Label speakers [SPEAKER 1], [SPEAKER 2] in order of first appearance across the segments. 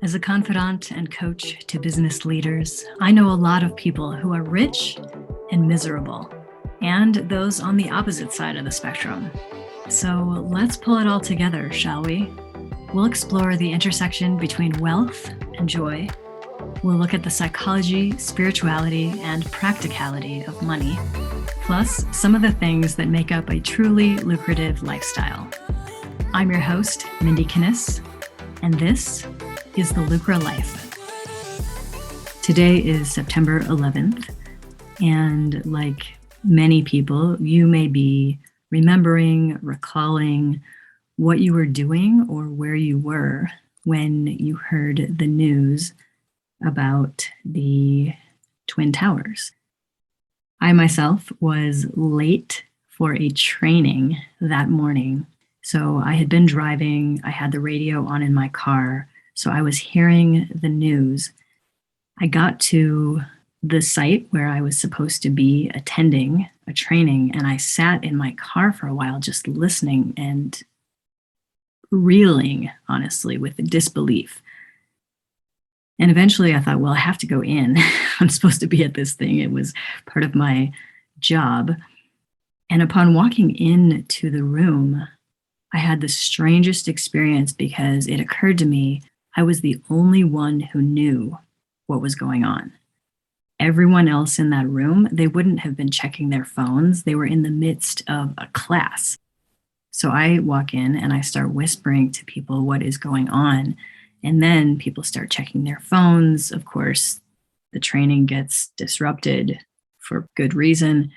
[SPEAKER 1] As a confidant and coach to business leaders, I know a lot of people who are rich and miserable, and those on the opposite side of the spectrum. So let's pull it all together, shall we? We'll explore the intersection between wealth and joy. We'll look at the psychology, spirituality, and practicality of money, plus some of the things that make up a truly lucrative lifestyle. I'm your host, Mindy Kinnis, and this is the Lucra Life. Today is September 11th, and like many people, you may be remembering, recalling what you were doing or where you were when you heard the news about the Twin Towers. I myself was late for a training that morning. So I had been driving, I had the radio on in my car, so I was hearing the news. I got to the site where I was supposed to be attending a training, and I sat in my car for a while just listening and reeling, honestly, with disbelief. And eventually I thought, well, I have to go in. I'm supposed to be at this thing. It was part of my job. And upon walking into the room, I had the strangest experience because it occurred to me I was the only one who knew what was going on. Everyone else in that room, they wouldn't have been checking their phones. They were in the midst of a class. So I walk in and I start whispering to people what is going on. And then people start checking their phones. Of course, the training gets disrupted for good reason.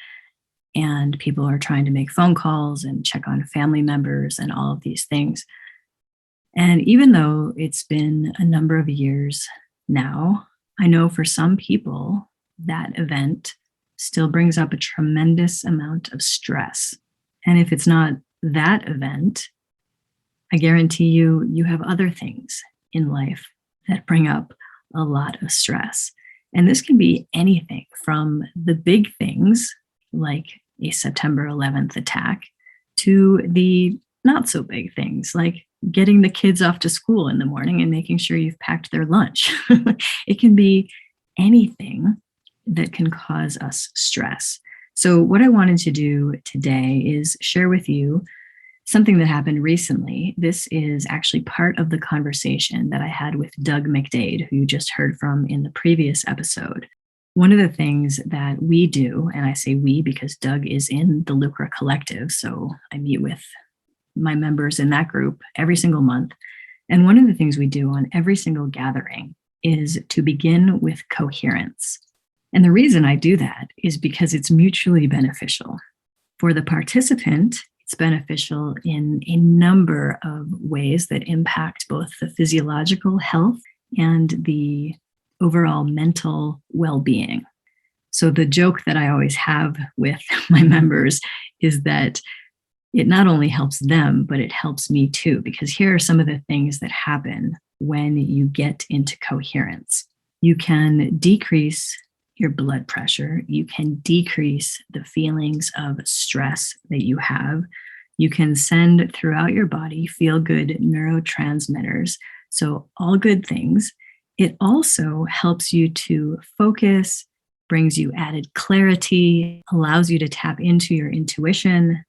[SPEAKER 1] And people are trying to make phone calls and check on family members and all of these things. And even though it's been a number of years now, I know for some people that event still brings up a tremendous amount of stress. And if it's not that event, I guarantee you have other things in life that bring up a lot of stress. And this can be anything from the big things like a September 11th attack to the not so big things like getting the kids off to school in the morning and making sure you've packed their lunch. It can be anything that can cause us stress. So what I wanted to do today is share with you something that happened recently. This is actually part of the conversation that I had with Doug McDade, who you just heard from in the previous episode. One of the things that we do, and I say we because Doug is in the Lucra Collective, so I meet with my members in that group every single month. And one of the things we do on every single gathering is to begin with coherence. And the reason I do that is because it's mutually beneficial. For the participant, it's beneficial in a number of ways that impact both the physiological health and the overall mental well-being. So the joke that I always have with my members is that it not only helps them, but it helps me too, because here are some of the things that happen when you get into coherence. You can decrease your blood pressure. You can decrease the feelings of stress that you have. You can send throughout your body feel-good neurotransmitters. So all good things. It also helps you to focus, brings you added clarity, allows you to tap into your intuition.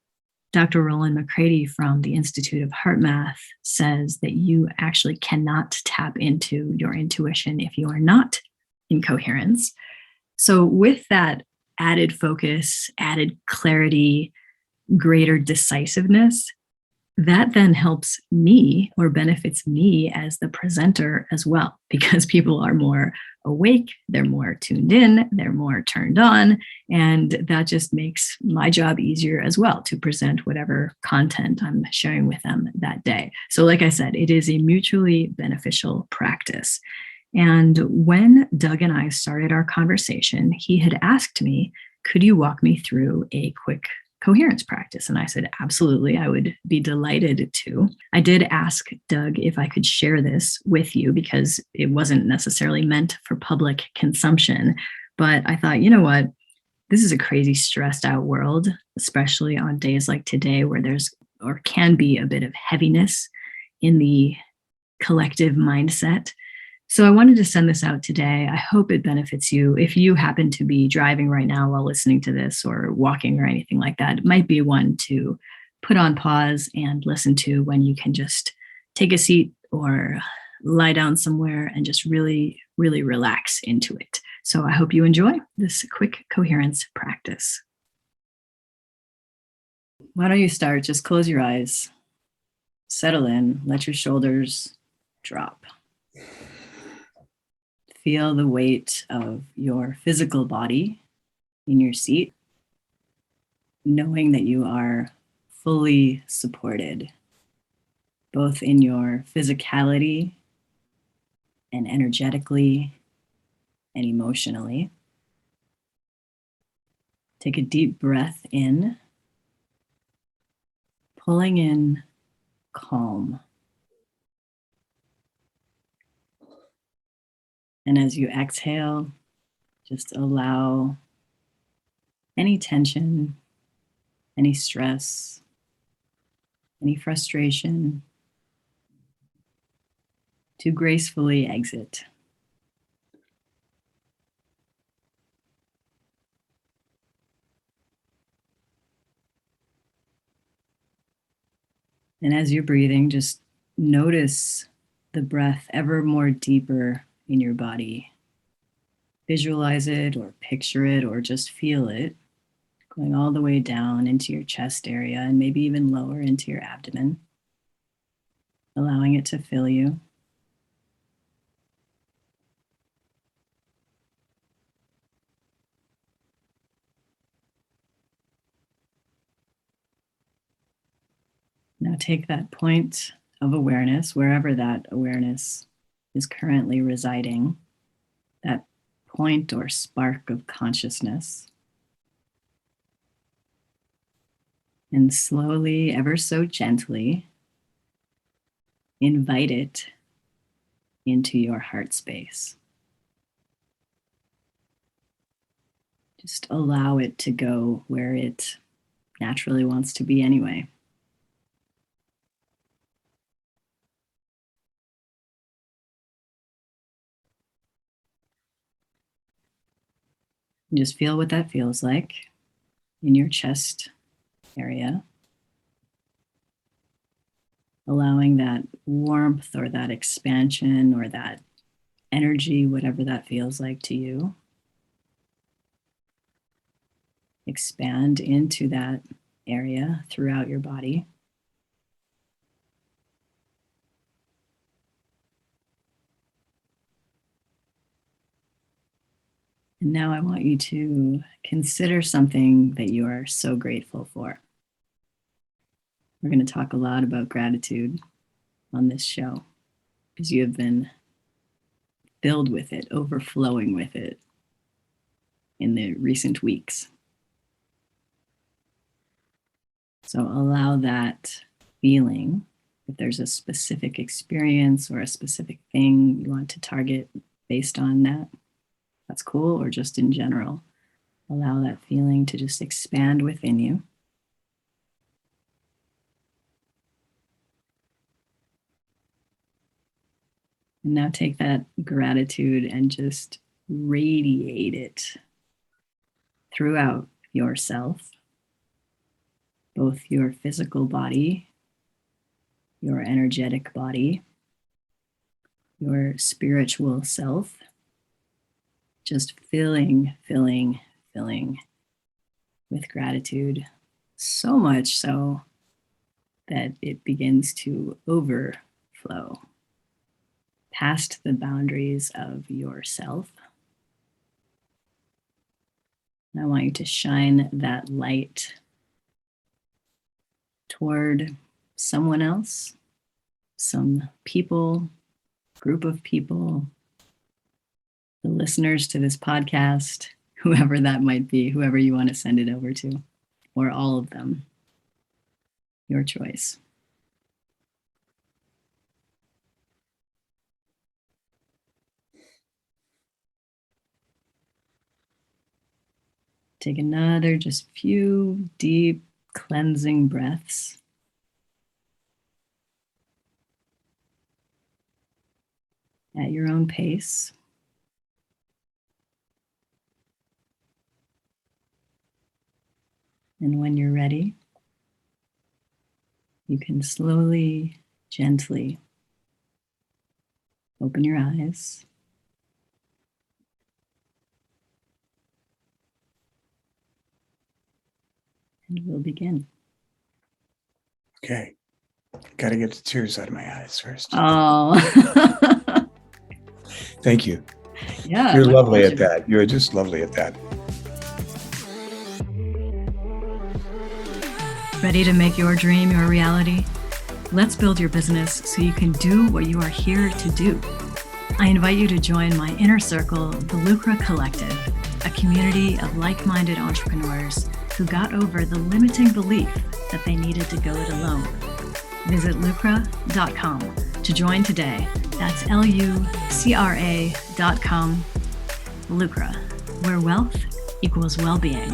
[SPEAKER 1] Dr. Roland McCready from the Institute of Heart Math says that you actually cannot tap into your intuition if you are not in coherence. So with that added focus, added clarity, greater decisiveness, that then helps me or benefits me as the presenter as well, because people are more awake, they're more tuned in, they're more turned on, and that just makes my job easier as well to present whatever content I'm sharing with them that day. So like I said, it is a mutually beneficial practice. And when Doug and I started our conversation, he had asked me, could you walk me through a quick coherence practice? And I said, absolutely, I would be delighted to. I did ask Doug if I could share this with you because it wasn't necessarily meant for public consumption. But I thought, you know what? This is a crazy stressed out world, especially on days like today where there's or can be a bit of heaviness in the collective mindset. So I wanted to send this out today. I hope it benefits you. If you happen to be driving right now while listening to this or walking or anything like that, it might be one to put on pause and listen to when you can just take a seat or lie down somewhere and just really, really relax into it. So I hope you enjoy this quick coherence practice. Why don't you start? Just close your eyes, settle in, let your shoulders drop. Feel the weight of your physical body in your seat, knowing that you are fully supported, both in your physicality and energetically and emotionally. Take a deep breath in, pulling in calm. And as you exhale, just allow any tension, any stress, any frustration to gracefully exit. And as you're breathing, just notice the breath ever more deeper in your body. Visualize it or picture it or just feel it going all the way down into your chest area and maybe even lower into your abdomen, allowing it to fill you. Now take that point of awareness, wherever that awareness is currently residing, that point or spark of consciousness, and slowly, ever so gently, invite it into your heart space. Just allow it to go where it naturally wants to be anyway. And just feel what that feels like in your chest area, allowing that warmth or that expansion or that energy, whatever that feels like to you, expand into that area throughout your body. And now I want you to consider something that you are so grateful for. We're going to talk a lot about gratitude on this show because you have been filled with it, overflowing with it in the recent weeks. So allow that feeling, if there's a specific experience or a specific thing you want to target based on that, that's cool, or just in general, allow that feeling to just expand within you. And now take that gratitude and just radiate it throughout yourself, both your physical body, your energetic body, your spiritual self, just filling with gratitude, so much so that it begins to overflow past the boundaries of yourself. And I want you to shine that light toward someone else, some people, group of people, the listeners to this podcast, whoever that might be, whoever you want to send it over to, or all of them. Your choice. Take another just few deep cleansing breaths. at your own pace. And when you're ready, you can slowly, gently open your eyes. And we'll begin.
[SPEAKER 2] Okay. Got to get the tears out of my eyes first.
[SPEAKER 1] Oh.
[SPEAKER 2] Thank you.
[SPEAKER 1] Yeah.
[SPEAKER 2] You're lovely at that. You're just lovely at that.
[SPEAKER 1] Ready to make your dream your reality? Let's build your business so you can do what you are here to do. I invite you to join my inner circle, the Lucra Collective, a community of like-minded entrepreneurs who got over the limiting belief that they needed to go it alone. Visit lucra.com to join today. That's lucra.com. Lucra, where wealth equals well-being.